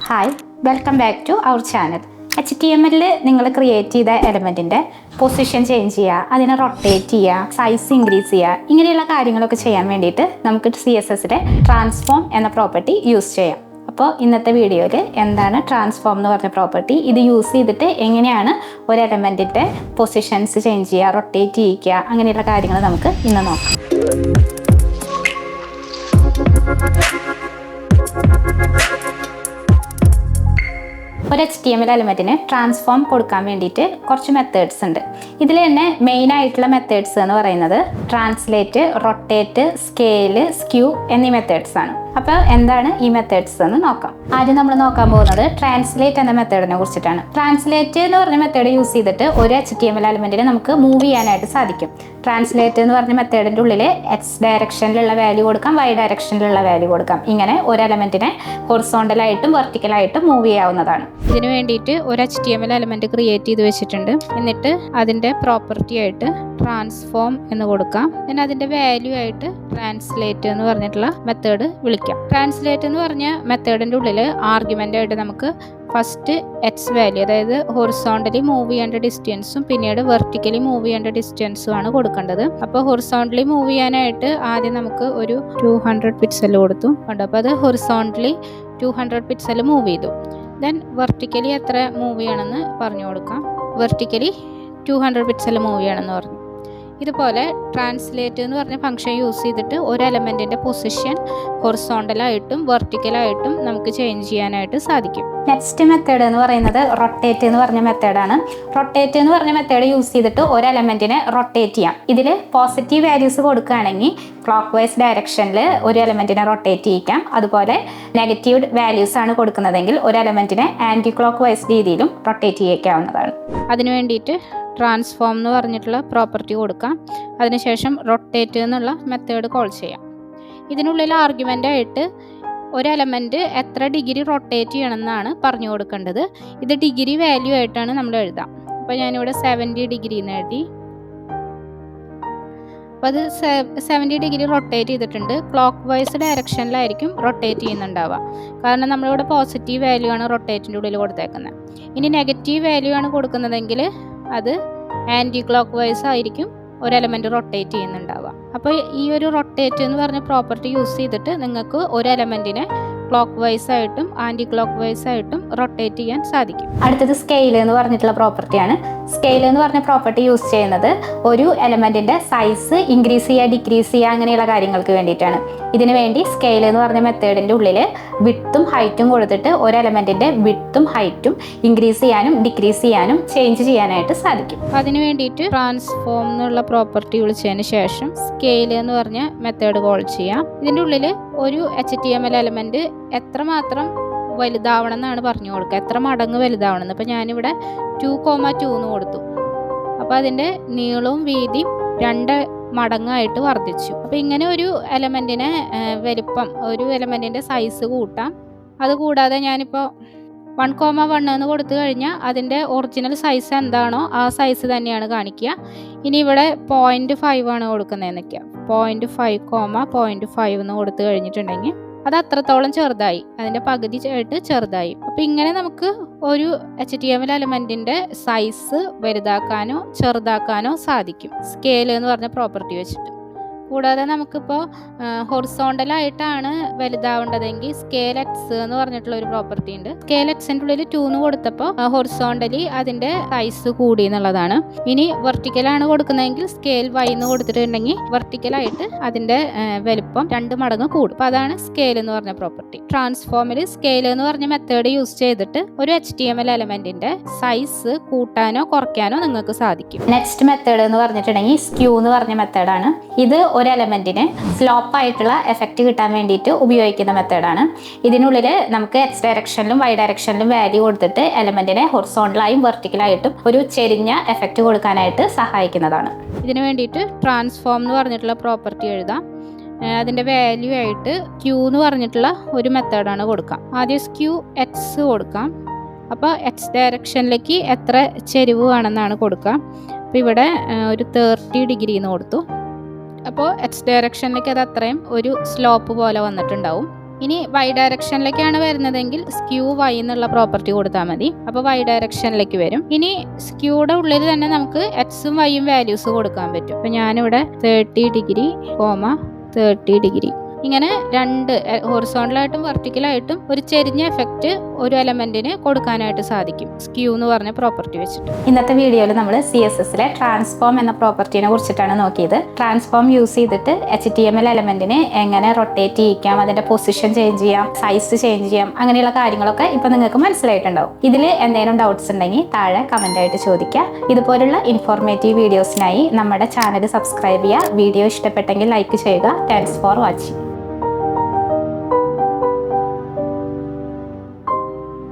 Hi, welcome back to our channel. HTML നിങ്ങൾ create ചെയ്ത എലമെൻറ്റിൻ്റെ പൊസിഷൻ ചേഞ്ച് ചെയ്യുക, അതിനെ റൊട്ടേറ്റ് ചെയ്യുക, സൈസ് ഇൻക്രീസ് ചെയ്യുക, ഇങ്ങനെയുള്ള കാര്യങ്ങളൊക്കെ ചെയ്യാൻ വേണ്ടിയിട്ട് നമുക്ക് CSSലെ ട്രാൻസ്ഫോം എന്ന പ്രോപ്പർട്ടി യൂസ് ചെയ്യാം. അപ്പോൾ ഇന്നത്തെ വീഡിയോയിൽ എന്താണ് ട്രാൻസ്ഫോം എന്ന് പറഞ്ഞ പ്രോപ്പർട്ടി, ഇത് യൂസ് ചെയ്തിട്ട് എങ്ങനെയാണ് ഒരു എലമെൻറ്റിൻ്റെ പൊസിഷൻസ് ചേഞ്ച് ചെയ്യുക, റൊട്ടേറ്റ് ചെയ്യിക്കുക, അങ്ങനെയുള്ള കാര്യങ്ങൾ നമുക്ക് ഇന്ന് നോക്കാം. ഒരു HTML എലമെൻറ്റിന് ട്രാൻസ്ഫോം കൊടുക്കാൻ വേണ്ടിയിട്ട് കുറച്ച് മെത്തേഡ്സ് ഉണ്ട്. ഇതിൽ തന്നെ മെയിൻ ആയിട്ടുള്ള മെത്തേഡ്സ് എന്ന് പറയുന്നത് ട്രാൻസ്ലേറ്റ്, റൊട്ടേറ്റ്, സ്കെയില്, സ്ക്യൂ എന്നീ മെത്തേഡ്സ് ആണ്. അപ്പോൾ എന്താണ് ഈ മെത്തേഡ്സ് എന്ന് നോക്കാം. ആദ്യം നമ്മൾ നോക്കാൻ പോകുന്നത് ട്രാൻസ്ലേറ്റ് എന്ന മെത്തേഡിനെ കുറിച്ചിട്ടാണ്. ട്രാൻസ്ലേറ്റ് എന്ന് പറഞ്ഞ മെത്തേഡ് യൂസ് ചെയ്തിട്ട് ഒരു HTML എലമെൻറ്റിനെ നമുക്ക് മൂവ് ചെയ്യാനായിട്ട് സാധിക്കും. ട്രാൻസ്ലേറ്റ് എന്ന് പറഞ്ഞ മെത്തേഡിൻ്റെ ഉള്ളിൽ X ഡയറക്ഷനിലുള്ള വാല്യൂ കൊടുക്കാം, Y ഡയറക്ഷനിലുള്ള വാല്യൂ കൊടുക്കാം. ഇങ്ങനെ ഒരു എലമെൻറ്റിനെ ഹൊറിസോണ്ടലായിട്ടും വെർട്ടിക്കലായിട്ടും മൂവ് ചെയ്യാവുന്നതാണ്. ഇതിന് വേണ്ടിയിട്ട് ഒരു HTML എലമെൻറ്റ് ക്രിയേറ്റ് ചെയ്ത് വെച്ചിട്ടുണ്ട്. എന്നിട്ട് അതിൻ്റെ പ്രോപ്പർട്ടി ആയിട്ട് ട്രാൻസ്ഫോം എന്ന് കൊടുക്കാം. പിന്നെ അതിൻ്റെ വാല്യൂ ആയിട്ട് ട്രാൻസ്ലേറ്റ് എന്ന് പറഞ്ഞിട്ടുള്ള മെത്തേഡ് വിളിക്കാം. ട്രാൻസ്ലേറ്റ് എന്ന് പറഞ്ഞ മെത്തേഡിൻ്റെ ഉള്ളിൽ ആർഗ്യുമെൻ്റ് ആയിട്ട് നമുക്ക് ഫസ്റ്റ് X വാല്യൂ, അതായത് ഹൊറിസോണ്ടലി മൂവ് ചെയ്യേണ്ട ഡിസ്റ്റൻസും പിന്നീട് വെർട്ടിക്കലി മൂവ് ചെയ്യേണ്ട ഡിസ്റ്റൻസും ആണ് കൊടുക്കേണ്ടത്. അപ്പോൾ ഹൊറിസോണ്ടലി മൂവ് ചെയ്യാനായിട്ട് ആദ്യം നമുക്ക് ഒരു 200 പിക്സൽ കൊടുത്തു. അപ്പോൾ അത് ഹൊറിസോണ്ടലി 200 പിക്സൽ മൂവ് ചെയ്തു. ദെൻ വെർട്ടിക്കലി എത്ര മൂവ് ചെയ്യണമെന്ന് പറഞ്ഞു കൊടുക്കാം. വെർട്ടിക്കലി 200 പിക്സൽ മൂവ് ചെയ്യണമെന്ന് പറഞ്ഞു. ഇതുപോലെ ട്രാൻസ്ലേറ്റ് എന്ന് പറഞ്ഞ ഫംഗ്ഷൻ യൂസ് ചെയ്തിട്ട് ഒരു എലമെൻറ്റിൻ്റെ പൊസിഷൻ ഹൊറിസോണ്ടലായിട്ടും വെർട്ടിക്കലായിട്ടും നമുക്ക് ചേഞ്ച് ചെയ്യാനായിട്ട് സാധിക്കും. നെക്സ്റ്റ് മെത്തേഡ് എന്ന് പറയുന്നത് റൊട്ടേറ്റ് എന്ന് പറഞ്ഞ മെത്തേഡാണ്. റൊട്ടേറ്റ് എന്ന് പറഞ്ഞ മെത്തേഡ് യൂസ് ചെയ്തിട്ട് ഒരു എലമെൻറ്റിനെ റൊട്ടേറ്റ് ചെയ്യാം. ഇതിൽ പോസിറ്റീവ് വാല്യൂസ് കൊടുക്കുകയാണെങ്കിൽ ക്ലോക്ക് വൈസ് ഡയറക്ഷനിൽ ഒരു എലമെൻറ്റിനെ റൊട്ടേറ്റ് ചെയ്യിക്കാം. അതുപോലെ നെഗറ്റീവ് വാല്യൂസ് ആണ് കൊടുക്കുന്നതെങ്കിൽ ഒരു എലമെൻറ്റിനെ ആൻറ്റി ക്ലോക്ക് വൈസ് രീതിയിലും റൊട്ടേറ്റ് ചെയ്യിക്കാവുന്നതാണ്. അതിനു വേണ്ടിയിട്ട് ട്രാൻസ്ഫോം എന്ന് പറഞ്ഞിട്ടുള്ള പ്രോപ്പർട്ടി കൊടുക്കാം. അതിനുശേഷം റൊട്ടേറ്റ് എന്നുള്ള മെത്തേഡ് കോൾ ചെയ്യാം. ഇതിനുള്ളിൽ ആർഗ്യുമെൻ്റ് ആയിട്ട് ഒരു എലമെൻറ്റ് എത്ര ഡിഗ്രി റൊട്ടേറ്റ് ചെയ്യണമെന്നാണ് പറഞ്ഞു കൊടുക്കേണ്ടത്. ഇത് ഡിഗ്രി വാല്യൂ ആയിട്ടാണ് നമ്മൾ എഴുതാം. അപ്പോൾ ഞാനിവിടെ 70 ഡിഗ്രി എന്ന് എഴുതി. അപ്പോൾ അത് 70 ഡിഗ്രി റൊട്ടേറ്റ് ചെയ്തിട്ടുണ്ട്. ക്ലോക്ക് വൈസ് ഡയറക്ഷനിലായിരിക്കും റൊട്ടേറ്റ് ചെയ്യുന്നുണ്ടാവുക. കാരണം നമ്മളിവിടെ പോസിറ്റീവ് വാല്യൂ ആണ് റൊട്ടേറ്റിൻ്റെ ഉള്ളിൽ കൊടുത്തേക്കുന്നത്. ഇനി നെഗറ്റീവ് വാല്യൂ ആണ് കൊടുക്കുന്നതെങ്കിൽ അത് ആൻറ്റി ക്ലോക്ക് വൈസ് ആയിരിക്കും ഒരു എലമെൻറ്റ് റൊട്ടേറ്റ് ചെയ്യുന്നുണ്ടാവുക. അപ്പോൾ ഈ ഒരു റൊട്ടേറ്റ് എന്ന് പറഞ്ഞ പ്രോപ്പർട്ടി യൂസ് ചെയ്തിട്ട് നിങ്ങൾക്ക് ഒരു എലമെൻറ്റിനെ ക്ലോക്ക് വൈസ് ആയിട്ടും ആൻറ്റി ക്ലോക്ക് വൈസ് ആയിട്ടും റൊട്ടേറ്റ് ചെയ്യാൻ സാധിക്കും. അടുത്തത് സ്കെയിൽ എന്ന് പറഞ്ഞിട്ടുള്ള പ്രോപ്പർട്ടിയാണ്. സ്കെയിൽ എന്ന് പറഞ്ഞ പ്രോപ്പർട്ടി യൂസ് ചെയ്യുന്നത് ഒരു എലമെൻറ്റിൻ്റെ സൈസ് ഇൻക്രീസ് ചെയ്യുക, ഡിക്രീസ് ചെയ്യുക, അങ്ങനെയുള്ള കാര്യങ്ങൾക്ക് വേണ്ടിയിട്ടാണ്. ഇതിനു വേണ്ടി സ്കെയിൽ എന്ന് പറഞ്ഞ മെത്തേഡിൻ്റെ ഉള്ളിൽ വിഡ്ത്തും ഹൈറ്റും കൊടുത്തിട്ട് ഒരു എലമെൻറ്റിൻ്റെ വിഡ്ത്തും ഹൈറ്റും ഇൻക്രീസ് ചെയ്യാനും ഡിക്രീസ് ചെയ്യാനും ചേഞ്ച് ചെയ്യാനായിട്ട് സാധിക്കും. അതിന് വേണ്ടിയിട്ട് ട്രാൻസ്ഫോം എന്നുള്ള പ്രോപ്പർട്ടി വിളിച്ചതിന് ശേഷം സ്കെയിൽ എന്ന് പറഞ്ഞ മെത്തേഡ് കോൾ ചെയ്യാം. ഇതിൻ്റെ ഉള്ളിൽ ഒരു HTML എലമെൻറ്റ് എത്രമാത്രം വലുതാവണം എന്നാണ് പറഞ്ഞു കൊടുക്കുക, എത്ര മടങ്ങ് വലുതാവണം എന്ന്. അപ്പോൾ ഞാനിവിടെ 2,2 എന്ന് കൊടുത്തു. അപ്പോൾ അതിൻ്റെ നീളവും വീതിയും 2 മടങ്ങായിട്ട് വർദ്ധിച്ചു. അപ്പോൾ ഇങ്ങനെ ഒരു എലമെൻറ്റിനെ വലിപ്പം, ഒരു എലമെൻറ്റിൻ്റെ സൈസ് കൂട്ടാം. അതുകൂടാതെ ഞാനിപ്പോൾ 1,1 എന്ന് കൊടുത്തു കഴിഞ്ഞാൽ അതിൻ്റെ ഒറിജിനൽ സൈസ് എന്താണോ ആ സൈസ് തന്നെയാണ് കാണിക്കുക. ഇനി ഇവിടെ 0.5 ആണ് കൊടുക്കുന്നതെന്ന് വയ്ക്കുക. 0.5, 0.5 എന്ന് കൊടുത്തു കഴിഞ്ഞിട്ടുണ്ടെങ്കിൽ അത് അത്രത്തോളം ചെറുതായി, അതിൻ്റെ പകുതി ആയിട്ട് ചെറുതായി. അപ്പോൾ ഇങ്ങനെ നമുക്ക് ഒരു HTML എലമെൻറ്റിൻ്റെ സൈസ് വലുതാക്കാനോ ചെറുതാക്കാനോ സാധിക്കും സ്കെയിൽ എന്ന് പറഞ്ഞ പ്രോപ്പർട്ടി വെച്ചിട്ട്. കൂടാതെ നമുക്കിപ്പോൾ ഹൊറിസോണ്ടലായിട്ടാണ് വലുതാവേണ്ടതെങ്കിൽ സ്കെയിൽ എക്സ് എന്ന് പറഞ്ഞിട്ടുള്ള ഒരു പ്രോപ്പർട്ടി ഉണ്ട്. സ്കെയിൽ എക്സിൻ്റെ ഉള്ളിൽ 2 എന്ന് കൊടുത്തപ്പോൾ ഹൊറിസോണ്ടലി അതിൻ്റെ സൈസ് കൂടി എന്നുള്ളതാണ്. ഇനി വെർട്ടിക്കലാണ് കൊടുക്കുന്നതെങ്കിൽ സ്കെയിൽ Y എന്ന് കൊടുത്തിട്ടുണ്ടെങ്കിൽ വെർട്ടിക്കലായിട്ട് അതിൻ്റെ വലുപ്പം 2 മടങ്ങ് കൂടും. അപ്പോൾ അതാണ് സ്കെയിൽ എന്ന് പറഞ്ഞ പ്രോപ്പർട്ടി. ട്രാൻസ്ഫോമിൽ സ്കെയിൽ എന്ന് പറഞ്ഞ മെത്തേഡ് യൂസ് ചെയ്തിട്ട് ഒരു HTML എലമെൻറ്റിൻ്റെ സൈസ് കൂട്ടാനോ കുറയ്ക്കാനോ നിങ്ങൾക്ക് സാധിക്കും. നെക്സ്റ്റ് മെത്തേഡ് എന്ന് പറഞ്ഞിട്ടുണ്ടെങ്കിൽ സ്ക്യൂ എന്ന് പറഞ്ഞ മെത്തേഡാണ്. ഇത് ഒരു എലമെൻറ്റിന് സ്ലോപ്പ് ആയിട്ടുള്ള എഫക്റ്റ് കിട്ടാൻ വേണ്ടിയിട്ട് ഉപയോഗിക്കുന്ന മെത്തേഡാണ്. ഇതിനുള്ളിൽ നമുക്ക് X ഡയറക്ഷനിലും Y ഡയറക്ഷനിലും വാല്യൂ കൊടുത്തിട്ട് എലമെൻറ്റിനെ ഹൊറിസോണ്ടലായും വെർട്ടിക്കലായിട്ടും ഒരു ചെരിഞ്ഞ എഫക്റ്റ് കൊടുക്കാനായിട്ട് സഹായിക്കുന്നതാണ്. ഇതിനു വേണ്ടിയിട്ട് ട്രാൻസ്ഫോം എന്ന് പറഞ്ഞിട്ടുള്ള പ്രോപ്പർട്ടി എഴുതാം. അതിൻ്റെ വാല്യൂ ആയിട്ട് Q എന്ന് പറഞ്ഞിട്ടുള്ള ഒരു മെത്തേഡാണ് കൊടുക്കാം. ആദ്യം സ്ക്യൂ X കൊടുക്കാം. അപ്പോൾ X ഡയറക്ഷനിലേക്ക് എത്ര ചെരിവ് വേണമെന്നാണ് കൊടുക്കുക. അപ്പോൾ ഇവിടെ ഒരു 30 ഡിഗ്രി എന്ന് കൊടുത്തു. അപ്പോൾ എക്സ് ഡയറക്ഷനിലേക്ക് അത് അത്രയും ഒരു സ്ലോപ്പ് പോലെ വന്നിട്ടുണ്ടാവും. ഇനി വൈ ഡയറക്ഷനിലേക്കാണ് വരുന്നതെങ്കിൽ സ്ക്യൂ വൈ എന്നുള്ള പ്രോപ്പർട്ടി കൊടുത്താൽ മതി. അപ്പോൾ വൈ ഡയറക്ഷനിലേക്ക് വരും. ഇനി സ്ക്യൂയുടെ ഉള്ളിൽ തന്നെ നമുക്ക് എക്സും വൈയും വാല്യൂസ് കൊടുക്കാൻ പറ്റും. അപ്പോൾ ഞാനിവിടെ 30 ഡിഗ്രി, 30 ഡിഗ്രി ഇങ്ങനെ രണ്ട് ഹൊറിസോണ്ടലായിട്ടും വെർട്ടിക്കലായിട്ടും ഒരു ചെരിഞ്ഞ എഫക്റ്റ് ഒരു എലമെന്റിന് കൊടുക്കാനായിട്ട് സാധിക്കും സ്ക്യൂ എന്ന് പറഞ്ഞ പ്രോപ്പർട്ടി വെച്ചിട്ട്. ഇന്നത്തെ വീഡിയോയിൽ നമ്മൾ CSSലെ ട്രാൻസ്ഫോം എന്ന പ്രോപ്പർട്ടിനെ കുറിച്ചിട്ടാണ് നോക്കിയത്. ട്രാൻസ്ഫോം യൂസ് ചെയ്തിട്ട് HTML എലമെന്റിനെ എങ്ങനെ റൊട്ടേറ്റ് ചെയ്യിക്കാം, അതിന്റെ പൊസിഷൻ ചേഞ്ച് ചെയ്യാം, സൈസ് ചേഞ്ച് ചെയ്യാം, അങ്ങനെയുള്ള കാര്യങ്ങളൊക്കെ ഇപ്പൊ നിങ്ങൾക്ക് മനസ്സിലായിട്ടുണ്ടാവും. ഇതിൽ എന്തെങ്കിലും ഡൗട്ട്സ് ഉണ്ടെങ്കിൽ താഴെ കമന്റ് ആയിട്ട് ചോദിക്കുക. ഇതുപോലുള്ള ഇൻഫോർമേറ്റീവ് വീഡിയോസിനായി നമ്മുടെ ചാനൽ സബ്സ്ക്രൈബ് ചെയ്യുക. വീഡിയോ ഇഷ്ടപ്പെട്ടെങ്കിൽ ലൈക്ക് ചെയ്യുക. Thanks for watching.